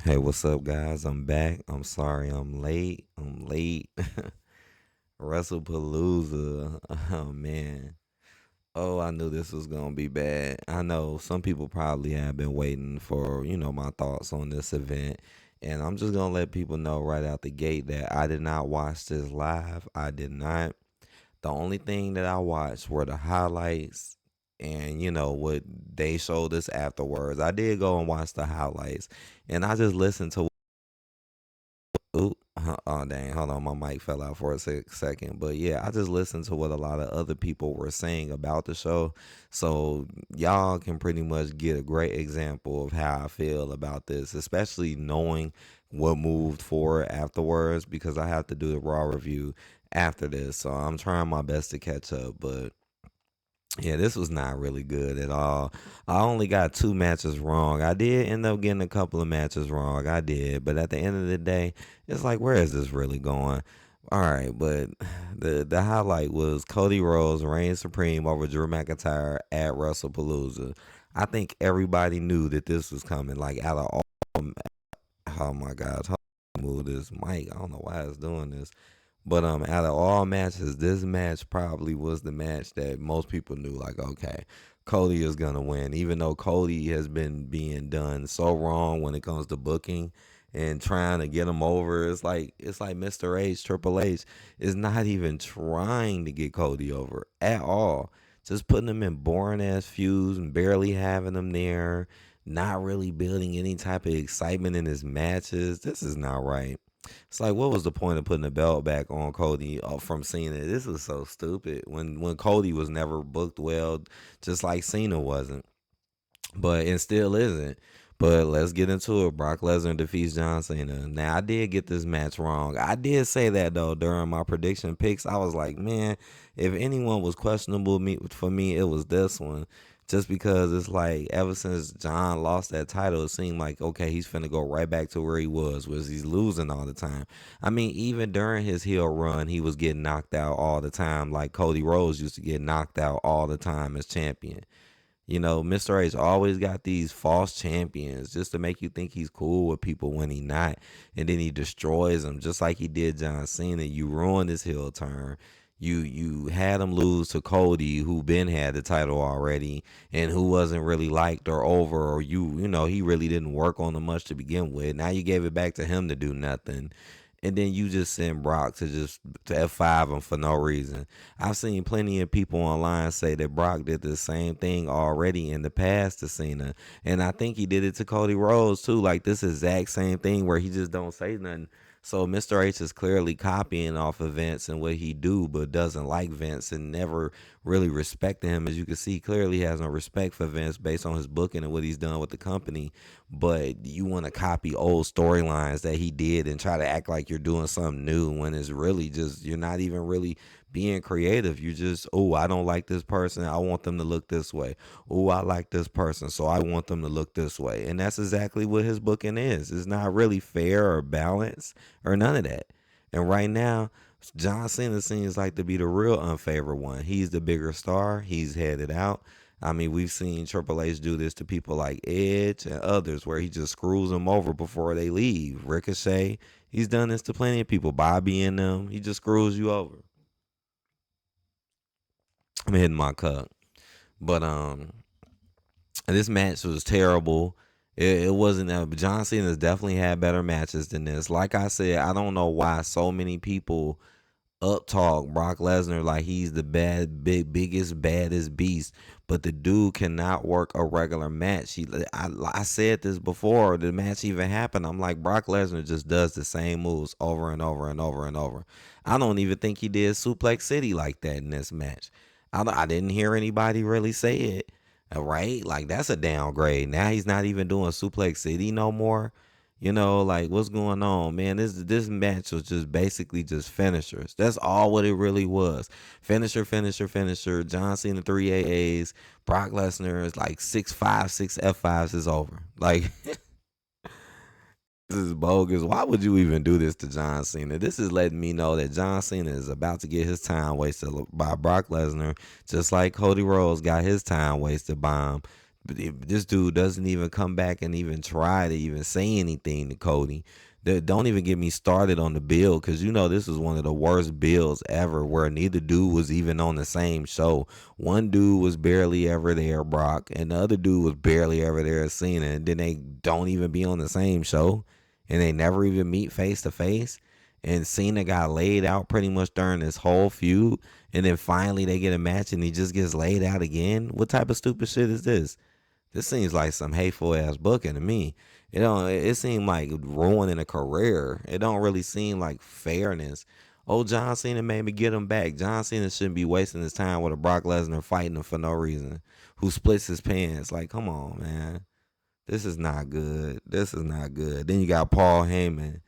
Hey, what's up, guys? I'm back. I'm sorry I'm late. I'm late. Wrestlepalooza. Oh, man. Oh, I knew this was going to be bad. I know some people probably have been waiting for, my thoughts on this event. And I'm just going to let people know right out the gate that I did not watch this live. I did not. The only thing that I watched were the highlights and, what they showed us afterwards. I did go and watch the highlights and I just listened to. Ooh, oh dang, hold on, my mic fell out for a second. But yeah, I just listened to what a lot of other people were saying about the show. So y'all can pretty much get a great example of how I feel about this, especially knowing what moved forward afterwards because I have to do the raw review after this. So I'm trying my best to catch up, but yeah, this was not really good at all. I only got two matches wrong. I did end up getting a couple of matches wrong. I did. But at the end of the day, it's like, where is this really going? All right, but the highlight was Cody Rhodes reigns supreme over Drew McIntyre at WrestlePalooza. I think everybody knew that this was coming. Like out of all, oh my gosh, how move this mic? I don't know why it's doing this. But out of all matches, this match probably was the match that most people knew. Like, okay, Cody is gonna win, even though Cody has been being done so wrong when it comes to booking and trying to get him over. It's like Mr. H, Triple H is not even trying to get Cody over at all. Just putting him in boring ass feuds and barely having him there, not really building any type of excitement in his matches. This is not right. It's like, what was the point of putting the belt back on Cody from Cena? This is so stupid. When Cody was never booked well, just like Cena wasn't, but it still isn't. But let's get into it. Brock Lesnar defeats John Cena. Now I did get this match wrong. I did say that though during my prediction picks. I was like, man, if anyone was questionable for me, it was this one. Just because it's like ever since John lost that title, it seemed like okay, he's finna go right back to where he was he's losing all the time. I mean, even during his heel run, he was getting knocked out all the time, like Cody Rhodes used to get knocked out all the time as champion. Mr. H always got these false champions just to make you think he's cool with people when he not. And then he destroys them just like he did John Cena. You ruined his heel turn. You had him lose to Cody, who been had the title already, and who wasn't really liked or over, or he really didn't work on them much to begin with. Now you gave it back to him to do nothing. And then you just send Brock to F5 him for no reason. I've seen plenty of people online say that Brock did the same thing already in the past to Cena. And I think he did it to Cody Rhodes too. Like this exact same thing where he just don't say nothing. So Mr. H is clearly copying off of Vince and what he do, but doesn't like Vince and never really respected him. As you can see, clearly he has no respect for Vince based on his booking and what he's done with the company. But you want to copy old storylines that he did and try to act like you're doing something new when it's really just you're not even really being creative. You just, oh, I don't like this person. I want them to look this way. Oh, I like this person. So I want them to look this way. And that's exactly what his booking is. It's not really fair or balanced or none of that. And right now, John Cena seems like to be the real unfavored one. He's the bigger star. He's headed out. I mean, we've seen Triple H do this to people like Edge and others where he just screws them over before they leave. Ricochet, he's done this to plenty of people. Bobby and them, he just screws you over. I'm hitting my cup. But this match was terrible. It wasn't. John Cena's definitely had better matches than this. Like I said, I don't know why so many people up talk Brock Lesnar like he's the biggest, baddest beast. But the dude cannot work a regular match. I said this before the match even happened. I'm like, Brock Lesnar just does the same moves over and over and over and over. I don't even think he did Suplex City like that in this match. I didn't hear anybody really say it. Right? Like that's a downgrade. Now he's not even doing Suplex City no more. Like what's going on, man? This match was just basically just finishers. That's all what it really was. Finisher, finisher, finisher. John Cena 3 AAs. Brock Lesnar is like 6'5", 6 F5s is over. Like this is bogus. Why would you even do this to John Cena? This is letting me know that John Cena is about to get his time wasted by Brock Lesnar, just like Cody Rhodes got his time wasted by him. This dude doesn't even come back and even try to even say anything to Cody. Don't even get me started on the build, because you know this was one of the worst builds ever, where neither dude was even on the same show. One dude was barely ever there, Brock, and the other dude was barely ever there, Cena. And then they don't even be on the same show, and they never even meet face to face. And Cena got laid out pretty much during this whole feud, and then finally they get a match and he just gets laid out again. What type of stupid shit is this? This seems like some hateful ass booking to me. It don't. It seemed like ruining a career. It don't really seem like fairness. Oh, John Cena made me get him back. John Cena shouldn't be wasting his time with a Brock Lesnar fighting him for no reason, who splits his pants. Like, come on, man. This is not good. This is not good. Then you got Paul Heyman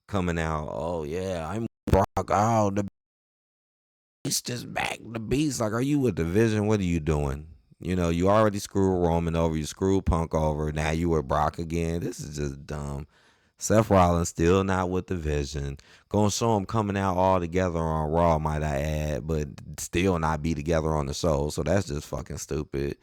coming out. Oh yeah, I'm Brock. Oh, the beast is back. The beast. Like, are you with the Vision? What are you doing? You know, you already screwed Roman over. You screwed Punk over. Now you with Brock again. This is just dumb. Seth Rollins still not with the Vision. Gonna show him coming out all together on Raw, might I add, but still not be together on the show. So that's just fucking stupid.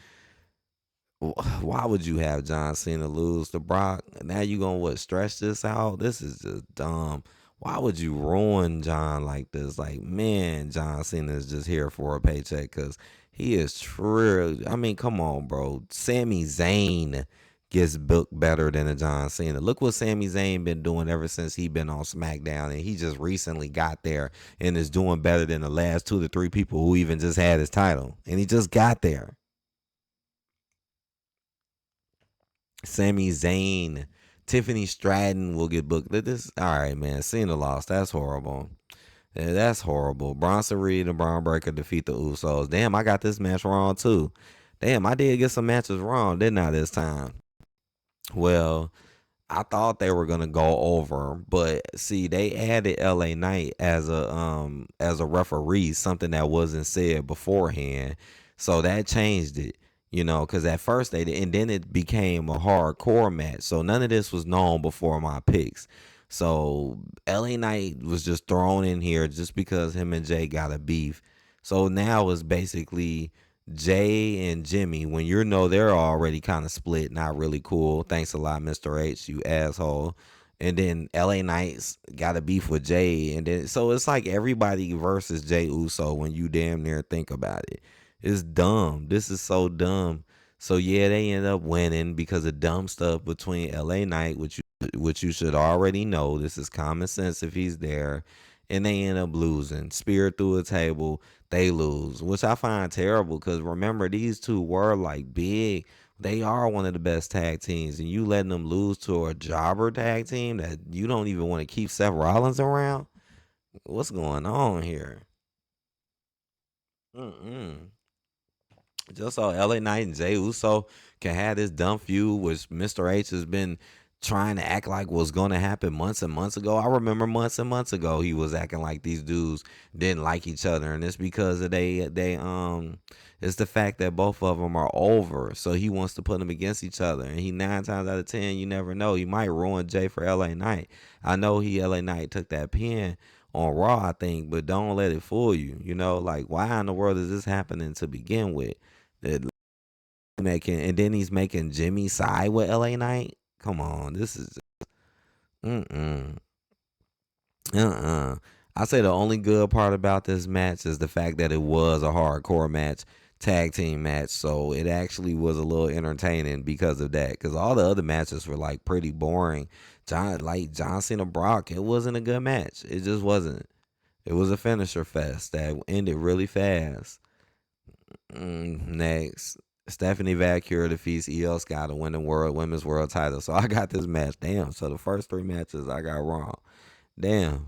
Why would you have John Cena lose to Brock? Now you gonna what, stretch this out? This is just dumb. Why would you ruin John like this? Like, man, John Cena is just here for a paycheck, because he is true. I mean, come on, bro. Sami Zayn gets booked better than a John Cena. Look what Sami Zayn been doing ever since he been on SmackDown, and he just recently got there and is doing better than the last 2 to 3 people who even just had his title, and he just got there. Sami Zayn, Tiffany Stratton will get booked. This, all right, man. Cena lost. That's horrible. Yeah, that's horrible. Bronson Reed and Braun Breaker defeat the Usos. Damn, I got this match wrong too. Damn, I did get some matches wrong, didn't I, this time? Well, I thought they were gonna go over, but see, they added LA Knight as a referee, something that wasn't said beforehand. So that changed it, you know, because at first they did, and then it became a hardcore match. So none of this was known before my picks. So LA Knight was just thrown in here just because him and Jay got a beef. So now it's basically Jay and Jimmy, when you know they're already kind of split, not really cool. Thanks a lot, Mr. H, you asshole. And then LA Knights got a beef with Jay, and then so it's like everybody versus Jay Uso when you damn near think about it. It's dumb. This is so dumb. So yeah, they end up winning because of dumb stuff between LA Knight, which you should already know. This is common sense if he's there. And they end up losing. Spear through a table, they lose, which I find terrible, because remember, these two were like big. They are one of the best tag teams, and you letting them lose to a jobber tag team that you don't even want to keep Seth Rollins around? What's going on here? Mm-mm. Just so LA Knight and Jay Uso can have this dumb feud, which Mr. H has been trying to act like was going to happen months and months ago. I remember months and months ago he was acting like these dudes didn't like each other, and it's because of it's the fact that both of them are over, so he wants to put them against each other, and he 9 times out of 10, you never know, he might ruin Jay for LA Knight. I know LA Knight took that pin on Raw, I think, but don't let it fool you. You know, like, why in the world is this happening to begin with? That making, and then he's making Jimmy side with LA Knight. Come on, this is mm-mm. I say the only good part about this match is the fact that it was a hardcore match, tag team match. So it actually was a little entertaining because of that. Because all the other matches were like pretty boring. John Cena Brock, it wasn't a good match. It just wasn't. It was a finisher fest that ended really fast. Next, Stephanie Valkyrie defeats EL Sky to win the women's world title. So I got this match. Damn. So the first 3 matches I got wrong. Damn.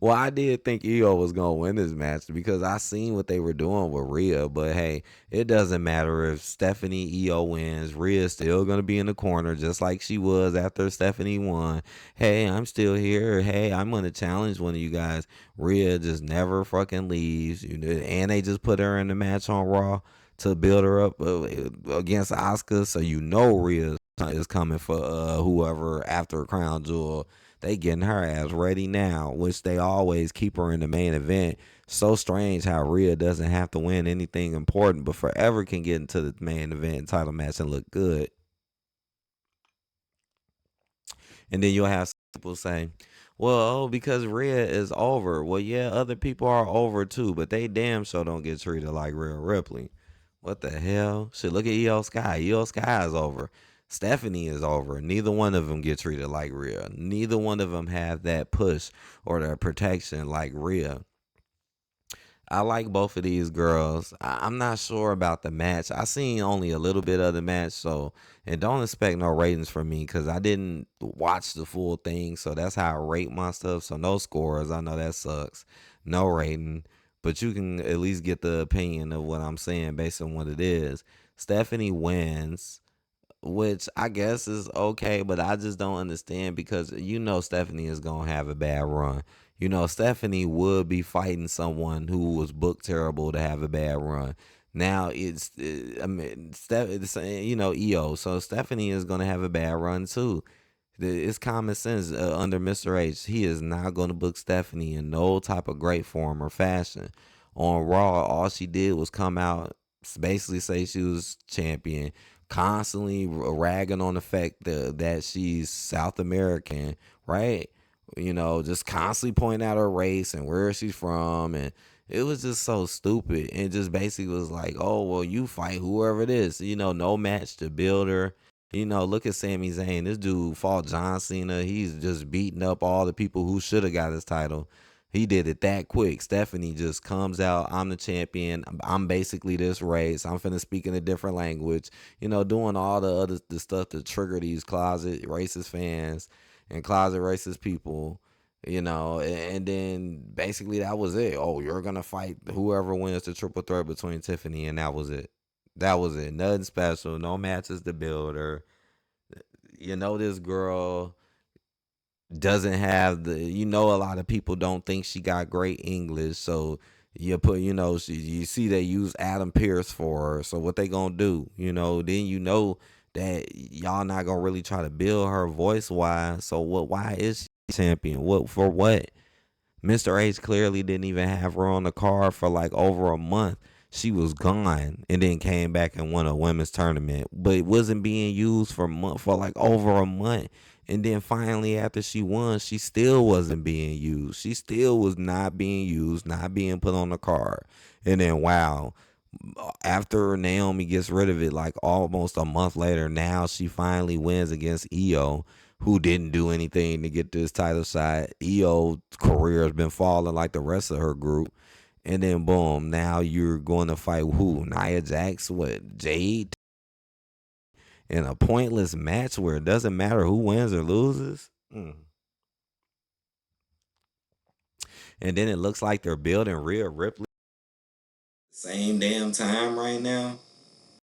Well, I did think EO was gonna win this match because I seen what they were doing with Rhea. But hey, it doesn't matter if Stephanie EO wins. Rhea's still gonna be in the corner just like she was after Stephanie won. Hey, I'm still here. Hey, I'm gonna challenge one of you guys. Rhea just never fucking leaves. And they just put her in the match on Raw to build her up against Asuka. So Rhea is coming for whoever after Crown Jewel They getting her ass ready now, which they always keep her in the main event. So strange how Rhea doesn't have to win anything important, but forever can get into the main event title match and look good. And then you'll have people say, well, oh, because Rhea is over. Well, yeah, other people are over too, but they damn sure don't get treated like Rhea Ripley. What the hell? Shit, look at Io Sky. Io Sky is over. Stephanie is over. Neither one of them get treated like Rhea. Neither one of them have that push or that protection like Rhea. I like both of these girls. I'm not sure about the match. I seen only a little bit of the match, so and don't expect no ratings from me because I didn't watch the full thing. So that's how I rate my stuff. So no scores. I know that sucks. No rating, but you can at least get the opinion of what I'm saying based on what it is. Stephanie wins, which I guess is okay, but I just don't understand because Stephanie is gonna have a bad run. Stephanie would be fighting someone who was booked terrible to have a bad run. Now I mean, it's, EO, so Stephanie is gonna have a bad run too. It's common sense under Mr. H. He is not going to book Stephanie in no type of great form or fashion. On Raw, all she did was come out, basically say she was champion, constantly ragging on the fact that she's South American, right? Just constantly pointing out her race and where she's from. And it was just so stupid. And just basically was like, oh, well, you fight whoever it is. No match to build her. Look at Sami Zayn. This dude fought John Cena. He's just beating up all the people who should have got his title. He did it that quick. Stephanie just comes out. I'm the champion. I'm basically this race. I'm finna speak in a different language. Doing all the stuff to trigger these closet racist fans and closet racist people. And then basically that was it. Oh, you're gonna fight whoever wins the triple threat between Tiffany, and that was it. That was it. Nothing special. No matches to build her. This girl doesn't have a lot of people don't think she got great English. So you put, you see they use Adam Pierce for her. So what they gonna do? Then that y'all not gonna really try to build her voice wise. So why is she champion? What for what? Mr. H clearly didn't even have her on the card for like over a month. She was gone and then came back and won a women's tournament, but it wasn't being used for like over a month. And then finally, after she won, she still wasn't being used. She still was not being used, not being put on the card. And then wow, after Naomi gets rid of it, like almost a month later, now she finally wins against Io, who didn't do anything to get this title shot. Io's career has been falling like the rest of her group. And then boom, now you're going to fight who? Nia Jax, what, Jade? In a pointless match where it doesn't matter who wins or loses. And then it looks like they're building Rhea Ripley same damn time right now.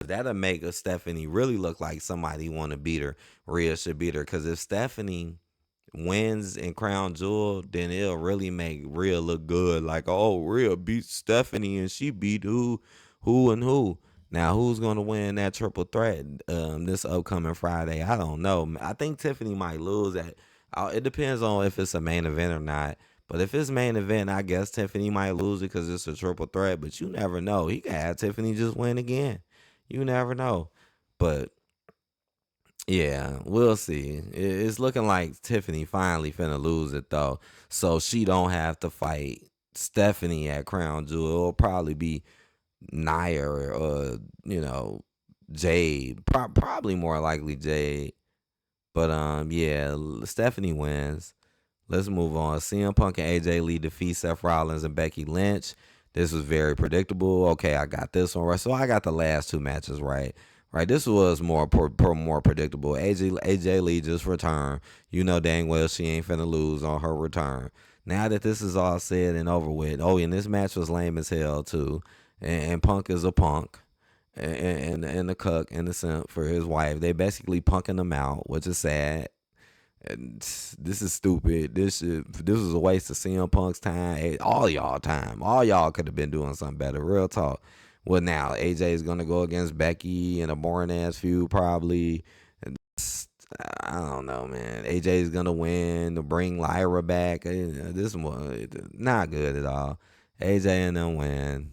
That'll make a Stephanie really look like somebody want to beat her. Rhea should beat her because if Stephanie wins in Crown Jewel, then it'll really make Rhea look good. Like, oh, Rhea beat Stephanie and she beat who, and who. Now, who's gonna win that triple threat this upcoming Friday? I don't know. I think Tiffany might lose. It depends on if it's a main event or not. But if it's main event, I guess Tiffany might lose it because it's a triple threat. But you never know. He could have Tiffany just win again. You never know. But yeah, we'll see. It's looking like Tiffany finally finna lose it though, so she don't have to fight Stephanie at Crown Jewel. It'll probably be Nia or Jade. Probably more likely Jade. But yeah, Stephanie wins. Let's move on. CM Punk and AJ Lee defeat Seth Rollins and Becky Lynch. This was very predictable. Okay, I got this one right. So I got the last two matches right. Right, this was more predictable. AJ Lee just returned. You know dang well she ain't finna lose on her return. Now that this is all said and over with, oh, and this match was lame as hell too. And Punk is a punk, and the cuck and the simp for his wife. They basically punking him out, which is sad. And this is stupid. This was a waste of CM Punk's time. All y'all time. All y'all could have been doing something better. Real talk. Well, now AJ is gonna go against Becky in a boring ass feud probably. And I don't know, man. AJ's gonna win to bring Lyra back. This one not good at all. AJ and them win.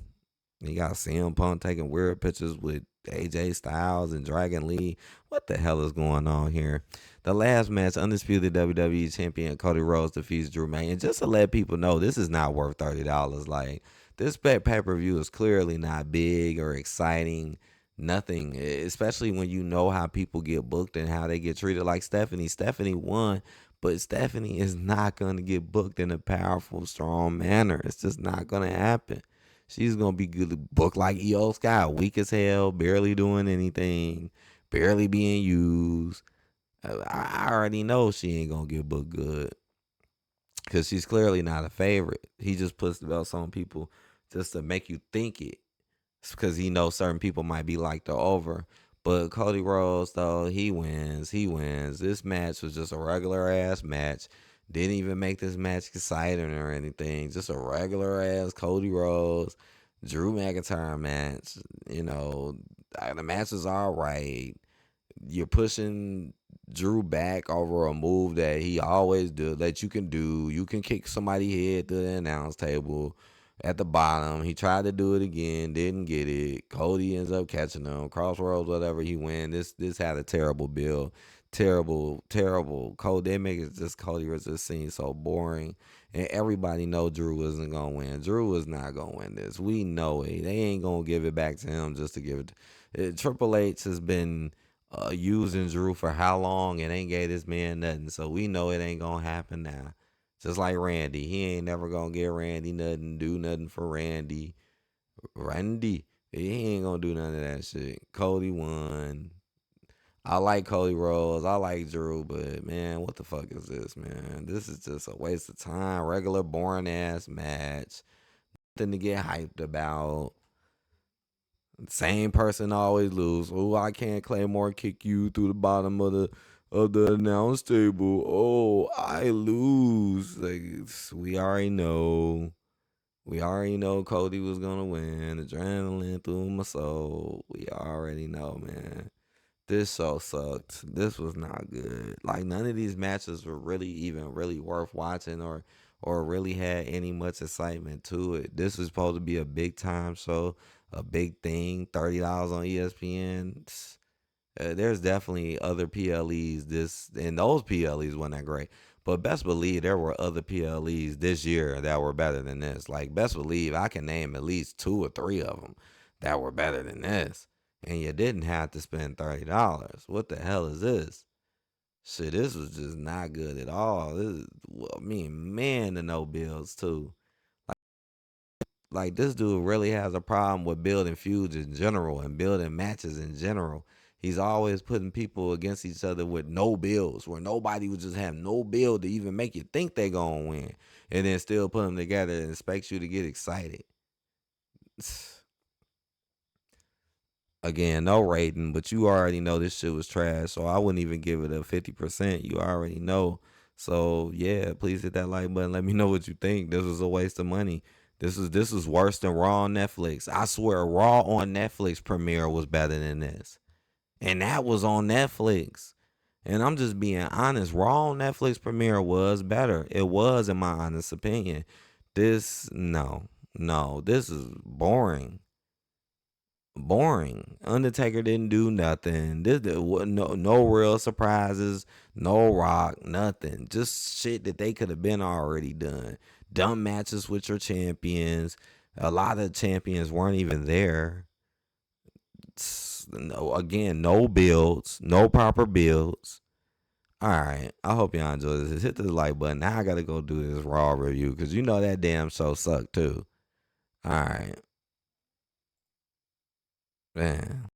You got CM Punk taking weird pictures with AJ Styles and Dragon Lee. What the hell is going on here? The last match, undisputed WWE champion Cody Rhodes defeats Drew McIntyre. And just to let people know, this is not worth $30. Like, this pay per view is clearly not big or exciting. Nothing, especially when you know how people get booked and how they get treated. Like Stephanie. Stephanie won, but Stephanie is not going to get booked in a powerful, strong manner. It's just not going to happen. She's gonna be good booked like EO Sky, weak as hell, barely doing anything, barely being used. I already know she ain't gonna get booked good because she's clearly not a favorite. He just puts the belts on people just to make you think it, because he knows certain people might be like the over. But Cody Rhodes, though, he wins. He wins. This match was just a regular ass match. Didn't even make this match exciting or anything. Just a regular ass Cody Rhodes, Drew McIntyre match. The match is all right. You're pushing Drew back over a move that he always do, that you can do. You can kick somebody head to the announce table at the bottom. He tried to do it again, didn't get it. Cody ends up catching him. Crossroads, whatever, he win. This had a terrible build. Terrible, terrible. Cody, they make it just Cody was just seem so boring. And everybody know Drew isn't gonna win. Drew is not gonna win this. We know it. They ain't gonna give it back to him just to give it. Triple H has been using Drew for how long and ain't gave this man nothing. So we know it ain't gonna happen now. Just like Randy. He ain't never gonna get Randy nothing, do nothing for Randy. Randy. He ain't gonna do none of that shit. Cody won. I like Cody Rhodes. I like Drew, but man, what the fuck is this, man? This is just a waste of time. Regular boring ass match. Nothing to get hyped about. Same person always lose. Oh, I can't Claymore kick you through the bottom of the announce table. Oh, I lose. Like, we already know. We already know Cody was gonna win. Adrenaline through my soul. We already know, man. This show sucked. This was not good. Like, none of these matches were really even really worth watching or really had any much excitement to it. This was supposed to be a big time show, a big thing. $30 on ESPN. There's definitely other PLEs. And those PLEs weren't that great. But best believe there were other PLEs this year that were better than this. Like, best believe I can name at least two or three of them that were better than this. And you didn't have to spend $30. What the hell is this? Shit, this was just not good at all. This is, well, I mean, man, the no bills too. Like, this dude really has a problem with building feuds in general and building matches in general. He's always putting people against each other with no bills, where nobody would just have no bill to even make you think they gonna win, and then still put them together and expect you to get excited. Again, no rating, but you already know this shit was trash, so I wouldn't even give it a 50%. You already know. So yeah, please hit that like button. Let me know what you think. This was a waste of money. This is worse than Raw on Netflix. I swear, Raw on Netflix premiere was better than this, and that was on Netflix. And I'm just being honest. Raw on Netflix premiere was better. It was, in my honest opinion. This no, this is boring. Boring. Undertaker didn't do nothing. This no real surprises, no Rock, nothing. Just shit that they could have been already done. Dumb matches with your champions. A lot of champions weren't even there. No, again, no builds, no proper builds. All right, I hope y'all enjoy this. Hit the like button. Now I gotta go do this Raw review because you know that damn show sucked too. All right, man.